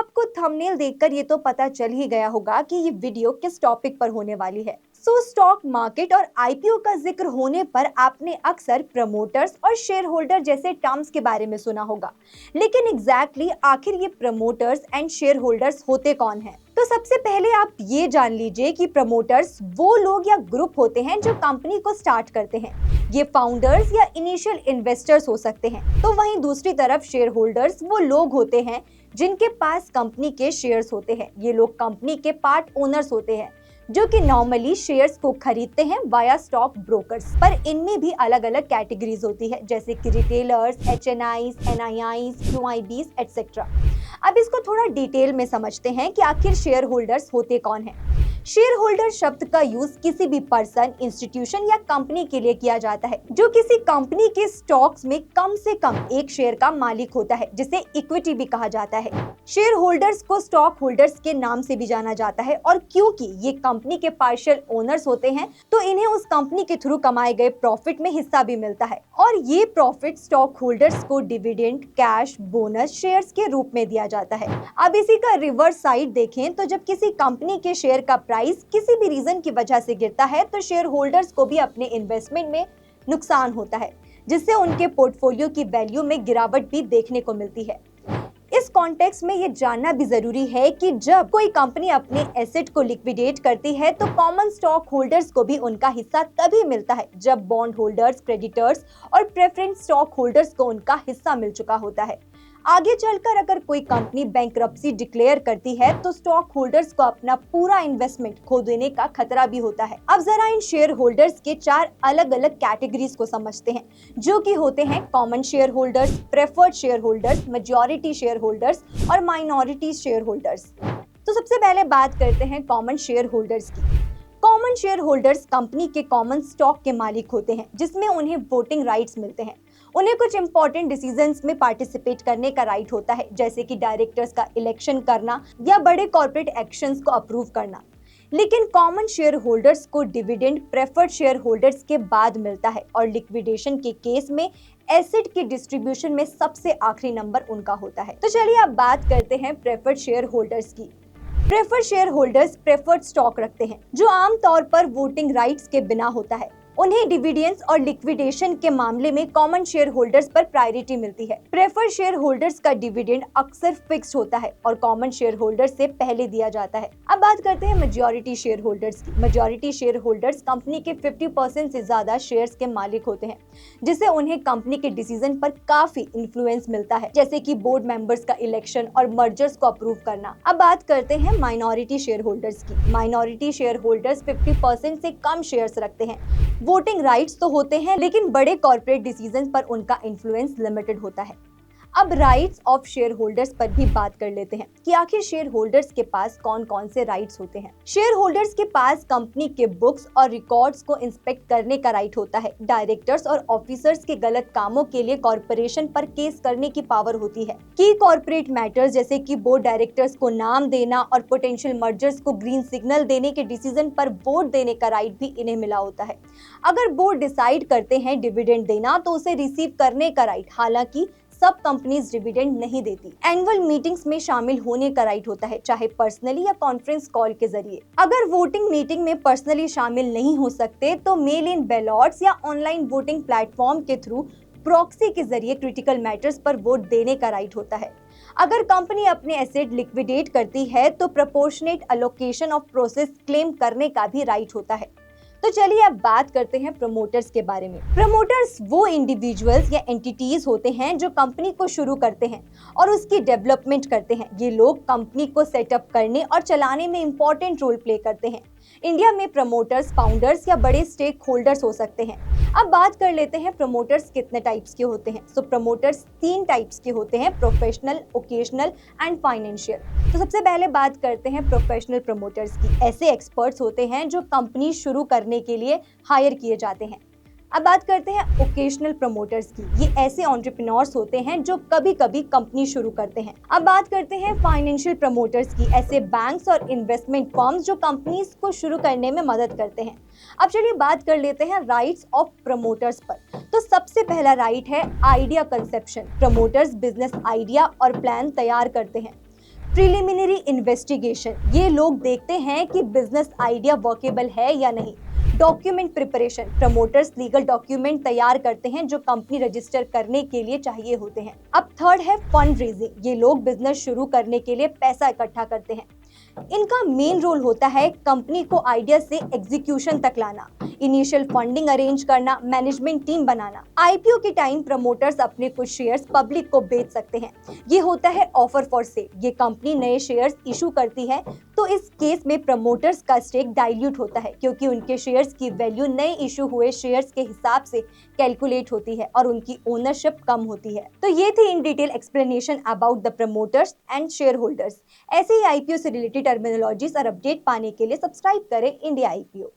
आपको थंबनेल देखकर ये तो पता चल ही गया होगा कि ये वीडियो किस टॉपिक पर होने वाली है। स्टॉक मार्केट और आईपीओ का जिक्र होने पर आपने अक्सर प्रमोटर्स और शेयर होल्डर जैसे टर्म्स के बारे में सुना होगा, लेकिन एग्जैक्टली आखिर ये प्रमोटर्स एंड शेयर होल्डर्स होते कौन हैं? तो सबसे पहले आप ये जान लीजिए कि प्रमोटर्स वो लोग या ग्रुप होते हैं जो कंपनी को स्टार्ट करते हैं। ये फाउंडर्स या इनिशियल इन्वेस्टर्स हो सकते हैं। तो वहीं दूसरी तरफ शेयर होल्डर्स वो लोग होते हैं जिनके पास कंपनी के शेयर्स होते हैं। ये लोग कंपनी के पार्ट ओनर्स होते हैं जो कि नॉर्मली शेयर्स को खरीदते हैं वाया स्टॉक ब्रोकर्स। पर इनमें भी अलग अलग कैटेगरीज होती है, जैसे कि रिटेलर्स, एचएनआईज, एनआईआईज, क्यूआईबीज एटसेट्रा। अब इसको थोड़ा डिटेल में समझते हैं कि आखिर शेयर होल्डर्स होते कौन हैं। शेयर होल्डर शब्द का यूज किसी भी पर्सन, इंस्टीट्यूशन या कंपनी के लिए किया जाता है जो किसी कंपनी के स्टॉक्स में कम से कम एक शेयर का मालिक होता है, जिसे इक्विटी भी कहा जाता है। शेयर होल्डर्स को स्टॉक होल्डर्स के नाम से भी जाना जाता है, और क्योंकि ये कंपनी के पार्शियल ओनर्स होते हैं तो इन्हें उस कंपनी के थ्रू कमाए गए प्रॉफिट में हिस्सा भी मिलता है, और ये प्रॉफिट स्टॉक होल्डर्स को डिविडेंड, कैश, बोनस, शेयर्स के रूप में दिया जाता है। अब इसी का रिवर्स साइड देखें तो जब किसी कंपनी के शेयर का प्राइस किसी भी रीजन की वजह से गिरता है तो शेयर होल्डर्स को भी अपने इन्वेस्टमेंट में नुकसान होता है, जिससे उनके पोर्टफोलियो की वैल्यू में गिरावट भी देखने को मिलती है। इस कॉन्टेक्स्ट में ये जानना भी जरूरी है कि जब कोई कंपनी अपने एसेट को लिक्विडेट करती है तो कॉमन स्टॉक होल्डर्स को भी उनका हिस्सा तभी मिलता है जब बॉन्ड होल्डर्स, क्रेडिटर्स और प्रेफरेंस स्टॉक होल्डर्स को उनका हिस्सा मिल चुका होता है। आगे चलकर अगर कोई कंपनी बैंकरप्सी डिक्लेयर करती है तो स्टॉक होल्डर्स को अपना पूरा इन्वेस्टमेंट खो देने का खतरा भी होता है। अब जरा इन शेयर होल्डर्स के 4 अलग अलग कैटेगरीज को समझते हैं, जो कि होते हैं common share holders, preferred share holders, majority share holders और माइनॉरिटी शेयर होल्डर्स। तो सबसे पहले बात करते हैं कॉमन शेयर होल्डर्स की। कॉमन शेयर होल्डर्स कंपनी के कॉमन स्टॉक के मालिक होते हैं, जिसमें उन्हें वोटिंग राइट्स मिलते हैं। उन्हें कुछ इंपॉर्टेंट डिसीजंस में पार्टिसिपेट करने का राइट होता है, जैसे कि डायरेक्टर्स का इलेक्शन करना या बड़े कॉर्पोरेट एक्शंस को अप्रूव करना। लेकिन कॉमन शेयर होल्डर्स को डिविडेंड प्रेफर्ड शेयर होल्डर्स के बाद मिलता है, और लिक्विडेशन के केस में एसेट की डिस्ट्रीब्यूशन में सबसे आखिरी नंबर उनका होता है। तो चलिए अब बात करते हैं प्रेफर्ड शेयर होल्डर्स की। Preferred share holders preferred stock रखते हैं, जो आमतौर पर वोटिंग राइट्स के बिना होता है। उन्हें डिविडेंड्स और लिक्विडेशन के मामले में कॉमन शेयर होल्डर्स पर प्रायोरिटी मिलती है। प्रेफर्ड शेयर होल्डर्स का डिविडेंड अक्सर फिक्स्ड होता है और कॉमन शेयर होल्डर्स से पहले दिया जाता है। अब बात करते हैं मेजॉरिटी शेयर होल्डर्स की। मेजॉरिटी शेयर होल्डर्स कंपनी के 50% से ज्यादा शेयर्स के मालिक होते हैं, जिससे उन्हें कंपनी के डिसीजन पर काफी इन्फ्लुएंस मिलता है, जैसे कि बोर्ड मेंबर्स का इलेक्शन और मर्जर्स को अप्रूव करना। अब बात करते हैं माइनॉरिटी शेयर होल्डर्स की। माइनॉरिटी शेयर होल्डर्स 50% से कम शेयर्स रखते हैं। वोटिंग राइट्स तो होते हैं, लेकिन बड़े कॉर्पोरेट डिसीजंस पर उनका इन्फ्लुएंस लिमिटेड होता है। अब राइट्स ऑफ शेयर होल्डर्स पर भी बात कर लेते हैं कि आखिर शेयर होल्डर्स के पास कौन कौन से राइट्स होते हैं। शेयर होल्डर्स के पास कंपनी के बुक्स और रिकॉर्ड्स को इंस्पेक्ट करने का राइट होता है। डायरेक्टर्स और ऑफिसर्स के गलत कामों के लिए कॉर्पोरेशन पर केस करने की पावर होती है। की कॉर्पोरेट मैटर्स जैसे कि बोर्ड डायरेक्टर्स को नाम देना और पोटेंशियल मर्जर्स को ग्रीन सिग्नल देने के डिसीजन पर वोट देने का राइट भी इन्हें मिला होता है। अगर बोर्ड डिसाइड करते हैं डिविडेंड देना तो उसे रिसीव करने का राइट, हालांकि सब कंपनीज डिविडेंड नहीं देती। एनुअल मीटिंग्स में शामिल होने का राइट होता है, चाहे पर्सनली या कॉन्फ्रेंस कॉल के जरिए। अगर वोटिंग मीटिंग में पर्सनली शामिल नहीं हो सकते तो मेल इन बैलॉट्स या ऑनलाइन वोटिंग प्लेटफॉर्म के थ्रू प्रॉक्सी के जरिए क्रिटिकल मैटर्स पर वोट देने का राइट होता है। अगर कंपनी अपने एसेट लिक्विडेट करती है तो proportionate allocation of process claim करने का भी राइट होता है। तो चलिए अब बात करते हैं प्रमोटर्स के बारे में। प्रमोटर्स वो इंडिविजुअल्स या एंटिटीज होते हैं जो कंपनी को शुरू करते हैं और उसकी डेवलपमेंट करते हैं। ये लोग कंपनी को सेटअप करने और चलाने में इंपॉर्टेंट रोल प्ले करते हैं। इंडिया में प्रमोटर्स फाउंडर्स या बड़े स्टेक होल्डर्स हो सकते हैं। अब बात कर लेते हैं प्रमोटर्स कितने टाइप्स के होते हैं। सो प्रमोटर्स 3 टाइप्स के होते हैं, प्रोफेशनल, ओकेशनल एंड फाइनेंशियल। तो सबसे पहले बात करते हैं प्रोफेशनल प्रमोटर्स की। ऐसे एक्सपर्ट्स होते हैं जो कंपनी शुरू करने के लिए हायर किए जाते हैं। अब बात करते हैं ओकेशनल प्रमोटर्स की। ये ऐसे एंटरप्रेन्योर्स होते हैं जो कभी कभी कंपनी शुरू करते हैं। अब बात करते हैं फाइनेंशियल प्रमोटर्स की। ऐसे बैंक्स और इन्वेस्टमेंट फर्म्स जो कंपनीज को शुरू करने में मदद करते हैं। अब चलिए बात कर लेते हैं राइट्स ऑफ प्रमोटर्स पर। तो सबसे पहला राइट है idea conception. Promoters business idea और प्लान तैयार करते हैं। प्रिलिमिनरी इन्वेस्टिगेशन, ये लोग देखते हैं कि बिजनेस आइडिया वर्केबल है या नहीं। Document preparation, promoters legal document तैयार करते हैं जो कंपनी रजिस्टर करने के लिए चाहिए होते हैं। अब थर्ड है फंड रेजिंग, ये लोग बिजनेस शुरू करने के लिए पैसा इकट्ठा करते हैं। इनका मेन रोल होता है कंपनी को आइडिया से एग्जीक्यूशन तक लाना, इनिशियल फंडिंग अरेंज करना, मैनेजमेंट टीम बनाना। आईपीओ के टाइम प्रमोटर्स अपने कुछ शेयर्स पब्लिक को बेच सकते हैं, ये होता है ऑफर फॉर सेल। ये कंपनी नए शेयर्स इशू करती है, तो इस केस में प्रमोटर्स का स्टेक डाइल्यूट होता है क्योंकि उनके शेयर्स की वैल्यू नए इशू हुए शेयर्स के हिसाब से कैलकुलेट होती है और उनकी ओनरशिप कम होती है। तो ये थी in detail explanation about the promoters and share holders. ऐसे ही आईपीओ से रिलेटेड टर्मिनोलॉजीज और अपडेट पाने के लिए सब्सक्राइब करें इंडिया आईपीओ।